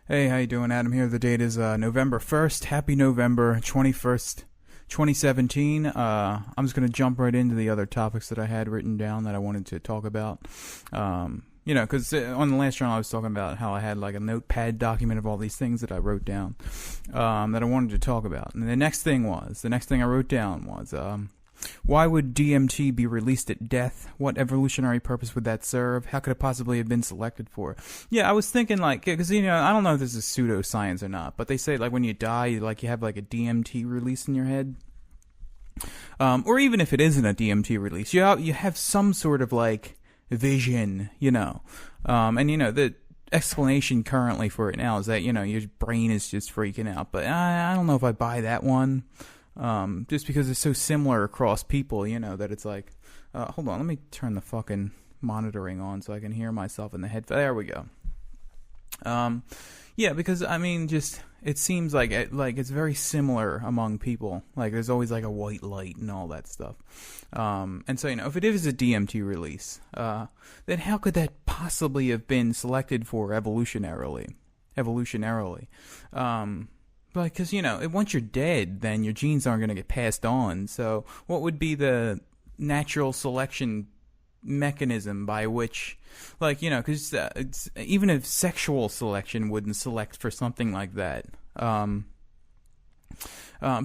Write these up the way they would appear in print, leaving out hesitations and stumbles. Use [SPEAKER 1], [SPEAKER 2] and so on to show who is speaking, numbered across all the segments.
[SPEAKER 1] Hey, how you doing? Adam here. The date is November 1st. Happy November 21st, 2017. I'm just going to jump right into the other topics that I had written down that I wanted to talk about. Because on the last journal I was talking about how I had like a notepad document of all these things that I wrote down that I wanted to talk about. And the next thing I wrote down was why would DMT be released at death? What evolutionary purpose would that serve? How could it possibly have been selected for? Yeah, I was thinking because I don't know if this is pseudoscience or not, but they say like when you die, you have like a DMT release in your head. Or even if it isn't a DMT release, you have some sort of like vision, and the explanation currently for it now is that your brain is just freaking out. But I don't know if I buy that one. Just because it's so similar across people, that it's like, hold on, let me turn the fucking monitoring on so I can hear myself in the head. There we go. Yeah, because it seems like it's very similar among people. Like there's always like a white light and all that stuff. And so if it is a DMT release, then how could that possibly have been selected for evolutionarily? Because, once you're dead, then your genes aren't going to get passed on. So what would be the natural selection mechanism by which, because even if sexual selection wouldn't select for something like that.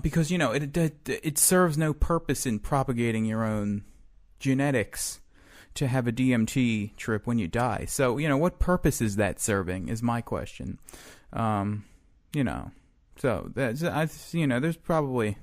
[SPEAKER 1] Because, it serves no purpose in propagating your own genetics to have a DMT trip when you die. So, what purpose is that serving is my question. So there's probably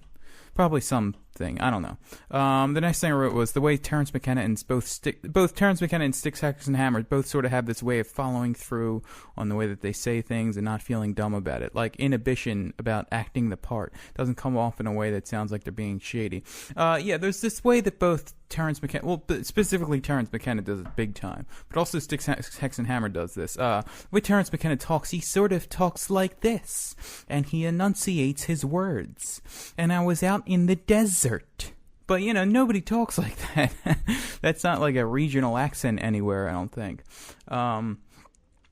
[SPEAKER 1] something, I don't know. The next thing I wrote was the way Terrence Mckenna and both Terrence Mckenna and Sticks, Hex, and Hammer both sort of have this way of following through on the way that they say things and not feeling dumb about it. Like inhibition about acting the part doesn't come off in a way that sounds like they're being shady. There's this way that both Terrence McKenna, specifically Terrence McKenna does it big time, but also Sticks, Hex, and Hammer does this. When Terrence McKenna talks, he sort of talks like this, and he enunciates his words. And I was out in the desert. But, nobody talks like that. That's not like a regional accent anywhere, I don't think. And,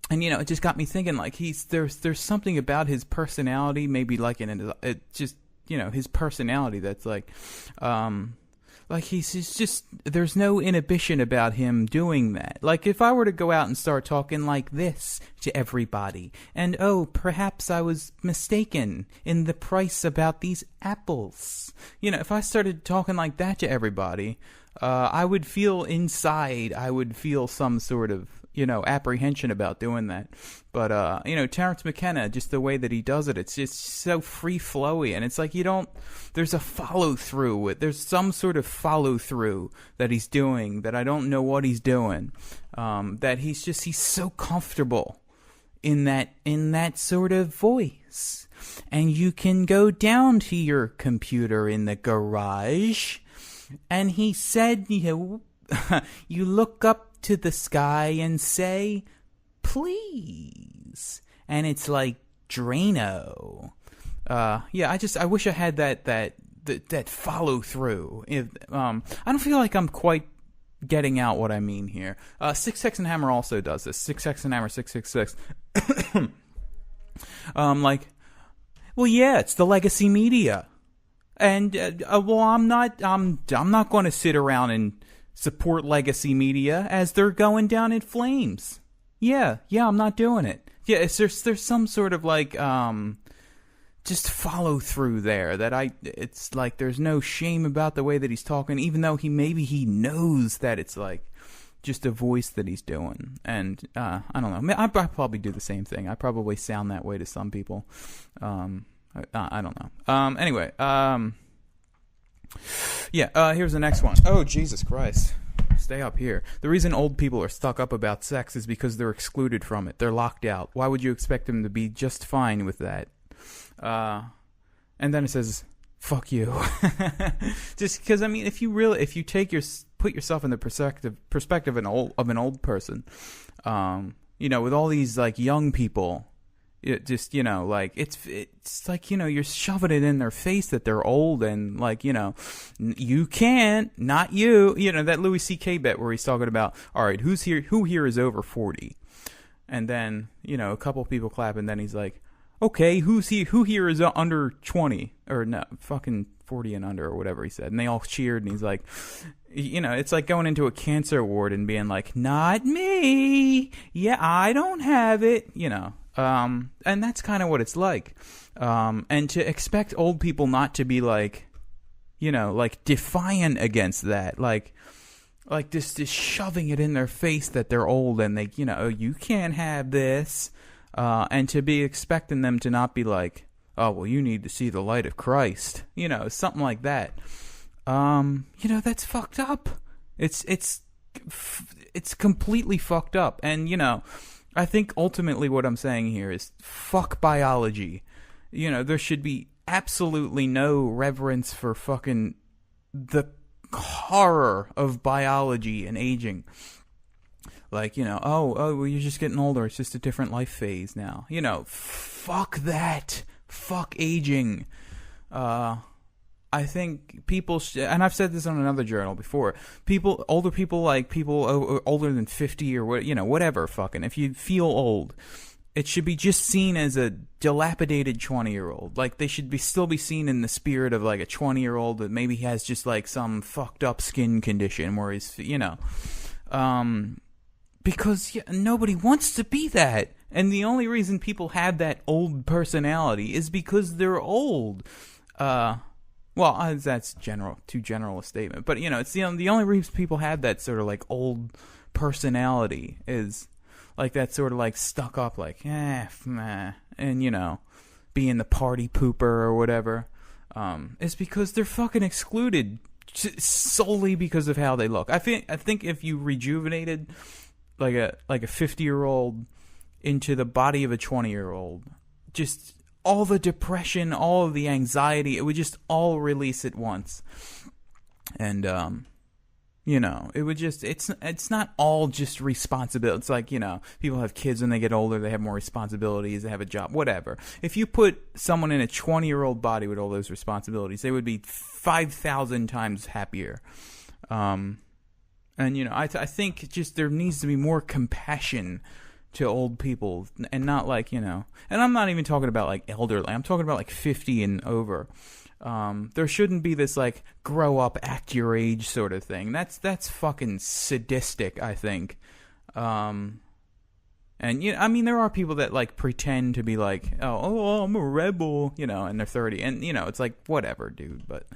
[SPEAKER 1] it just got me thinking, like, there's something about his personality, maybe like his personality that's like he's just, there's no inhibition about him doing that. Like, if I were to go out and start talking like this to everybody, and, perhaps I was mistaken in the price about these apples. If I started talking like that to everybody, I would feel some sort of, apprehension about doing that. But, Terrence McKenna, just the way that he does it, it's just so free-flowy, and it's like there's a follow-through. There's some sort of follow-through that he's doing that I don't know what he's doing. That he's so comfortable in that sort of voice. And you can go down to your computer in the garage, and he said, you look up to the sky and say, please. And it's like Drano. I wish I had that follow through. I don't feel like I'm quite getting out what I mean here. Six Hex and Hammer also does this. Six Hex and Hammer 666. It's the legacy media. And I'm not going to sit around and support legacy media as they're going down in flames. Yeah, I'm not doing it. Yeah, there's some sort of like just follow through there that it's like there's no shame about the way that he's talking, even though he knows that it's like just a voice that he's doing. And I don't know. I probably do the same thing. I probably sound that way to some people. I don't know. Anyway, here's the next one. Oh, Jesus Christ. Stay up here. The reason old people are stuck up about sex is because they're excluded from it. They're locked out. Why would you expect them to be just fine with that? And then it says, fuck you. Just because, if you put yourself in the perspective of an old person, with all these like young people, it just, it's like, you're shoving it in their face that they're old and like, you can't, not you, that Louis C.K. bit where he's talking about, all right, who here is over 40? And then, a couple people clap, and then he's like, okay, who here is under 20? Or no, fucking 40 and under, or whatever he said. And they all cheered, and he's like, it's like going into a cancer ward and being like, not me. Yeah, I don't have it, And that's kind of what it's like. And to expect old people not to be like, like defiant against that, like just shoving it in their face that they're old and they, oh, you can't have this. And to be expecting them to not be like, oh, well, you need to see the light of Christ, something like that. That's fucked up. It's completely fucked up. And, I think ultimately what I'm saying here is fuck biology. There should be absolutely no reverence for fucking the horror of biology and aging. Like, well, you're just getting older. It's just a different life phase now. Fuck that. Fuck aging. I think people, and I've said this on another journal before, older people, like people older than 50 or whatever, fucking, if you feel old, it should be just seen as a dilapidated 20-year-old. Like, they should still be seen in the spirit of, like, a 20-year-old that maybe has just, like, some fucked up skin condition where he's, because nobody wants to be that. And the only reason people have that old personality is because they're old. Well, that's too general a statement. But, it's the only reason people have that sort of, like, old personality is like that sort of like stuck up, like, meh, and, being the party pooper or whatever, is because they're fucking excluded solely because of how they look. I think if you rejuvenated like a 50-year-old into the body of a 20-year-old, just all the depression, all of the anxiety, it would just all release at once. And, it would just, it's not all just responsibility. It's like, people have kids when they get older, they have more responsibilities, they have a job, whatever. If you put someone in a 20-year-old body with all those responsibilities, they would be 5,000 times happier. And, I think just there needs to be more compassion to old people, and not like, and I'm not even talking about like elderly, I'm talking about like 50 and over. There shouldn't be this like grow up, act your age sort of thing. That's fucking sadistic, I think. And there are people that like pretend to be like, oh, I'm a rebel, and they're 30, and it's like whatever, dude. But,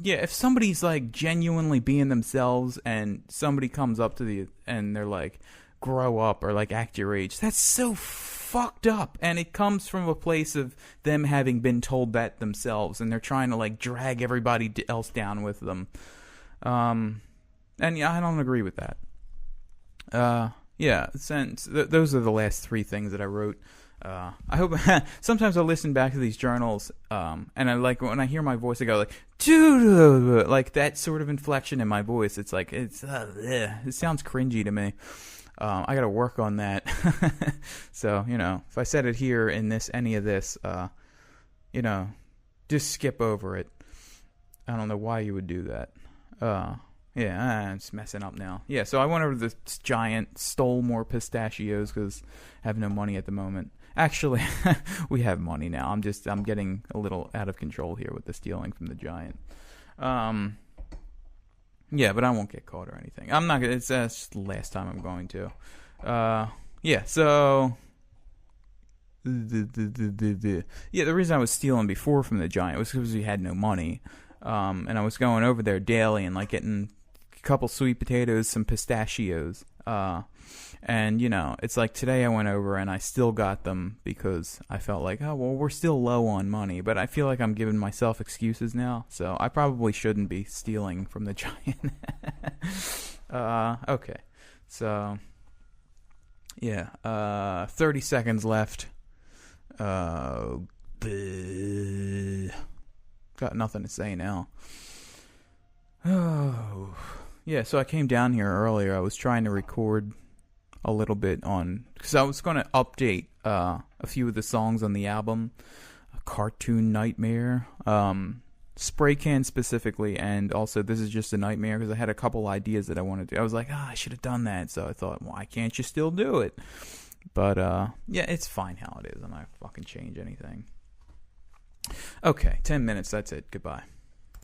[SPEAKER 1] if somebody's like genuinely being themselves, and somebody comes up to and they're like, grow up or like act your age, that's so fucked up, and it comes from a place of them having been told that themselves, and they're trying to like drag everybody else down with them. And I don't agree with that. Since those are the last three things that I wrote. I hope sometimes I listen back to these journals, and I like when I hear my voice, I go like, dude, like that sort of inflection in my voice. It's like it sounds cringy to me. I got to work on that. So, if I said it here in any of this, just skip over it. I don't know why you would do that. I'm just messing up now. Yeah, so I went over to this Giant, stole more pistachios because I have no money at the moment. Actually, we have money now. I'm getting a little out of control here with the stealing from the Giant. Yeah, but I won't get caught or anything. I'm not gonna. It's just the last time I'm going to. So the reason I was stealing before from the Giant was because we had no money, and I was going over there daily and like getting a couple sweet potatoes, some pistachios, and it's like today I went over and I still got them because I felt like, oh well, we're still low on money, but I feel like I'm giving myself excuses now, so I probably shouldn't be stealing from the Giant. Okay, so 30 seconds left. Got nothing to say now. Oh yeah, so I came down here earlier. I was trying to record a little bit because I was going to update a few of the songs on the album, Cartoon Nightmare. spray can specifically, and also this is just a nightmare because I had a couple ideas that I wanted to do. I was like, I should have done that. So I thought, why can't you still do it? But yeah, it's fine how it is. I'm not fucking change anything. Okay, 10 minutes. That's it. Goodbye.